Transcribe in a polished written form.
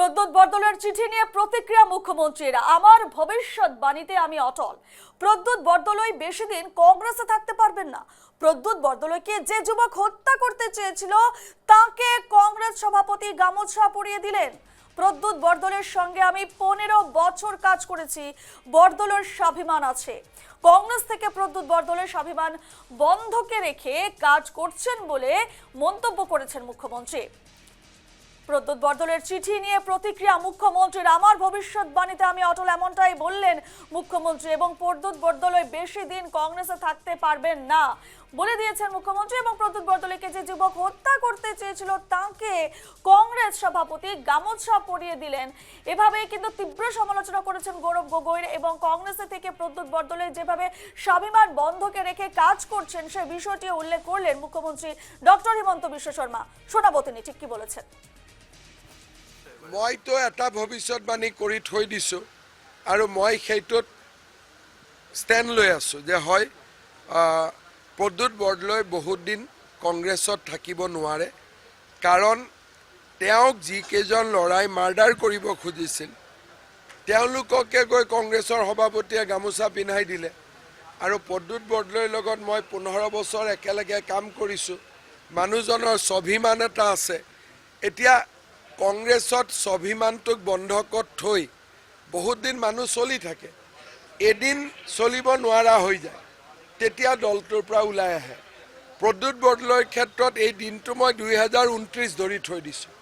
প্রদ্যোৎ বরদলৈর চিঠি নিয়ে প্রতিক্রিয়া মুখ্যমন্ত্রীর। আমার ভবিষ্যৎবাণীতে আমি অটল। প্রদ্যোৎ বরদলৈ বেশি দিন কংগ্রেসে থাকতে পারবেন না। প্রদ্যোৎ বরদলৈকে যে যুবক হত্যা করতে চেয়েছিল তাকে কংগ্রেস সভাপতি গামছা পরিয়ে দিলেন। প্রদ্যোৎ বরদলৈর সঙ্গে আমি 15 বছর কাজ করেছি। বরদলৈর স্বাভিমান আছে। কংগ্রেস থেকে প্রদ্যোৎ বরদলৈর স্বাভিমান বন্ধকে রেখে কাজ করছেন বলে মন্তব্য করেছেন মুখ্যমন্ত্রী। প্রদ্যোৎ বরদলৈর চিঠি নিয়ে প্রতিক্রিয়া মুখ্যমন্ত্রীর। আমার ভবিষ্যৎবাণীতে আমি অটল, এমনটাই বললেন মুখ্যমন্ত্রী। এবং প্রদ্যোৎ বরদলৈ বেশি দিন কংগ্রেসে থাকতে পারবেন না বলে দিয়েছেন মুখ্যমন্ত্রী। এবং প্রদ্যোৎ বরদলৈকে যে যুবক হত্যা করতে চেয়েছিল তাকে কংগ্রেস সভাপতি গামছা পরিয়ে দিলেন। এভাবে কিন্তু তীব্র সমালোচনা করেছেন গৌরব গগৈর। এবং কংগ্রেসে থেকে প্রদ্যোৎ বরদলৈ যেভাবে স্বাভিমান বন্ধকে রেখে কাজ করছেন সে বিষয়টি উল্লেখ করলেন মুখ্যমন্ত্রী ডক্টর হিমন্ত বিশ্ব শর্মা। শোনাবো তিনি ঠিক কি বলেছেন। মই তো এটা ভবিষ্যৎবাণী কৰি থৈ দিছোঁ আৰু মই সেইটোত ষ্টেণ্ড লৈ আছোঁ যে হয় প্ৰদ্যোৎ বৰদলৈ বহুত দিন কংগ্ৰেছত থাকিব নোৱাৰে, কাৰণ তেওঁক যিকেইজন ল'ৰাই মাৰ্ডাৰ কৰিব খুজিছিল তেওঁলোককে গৈ কংগ্ৰেছৰ সভাপতিয়ে গামোচা পিন্ধাই দিলে। আৰু প্ৰদ্যোৎ বৰদলৈৰ লগত মই 15 বছৰ একেলগে কাম কৰিছোঁ। মানুহজনৰ স্বাভিমান এটা আছে। এতিয়া কংগ্ৰেছত স্বাভিমানটোক বন্ধকত থৈ বহুত দিন মানুহ চলি থাকে, এদিন চলিব নোৱাৰা হৈ যায়, তেতিয়া দলটোৰ পৰা ওলাই আহে। প্ৰদ্যোৎ বৰদলৈৰ ক্ষেত্ৰত এই দিনটো মই 2029 ধৰি থৈ দিছোঁ।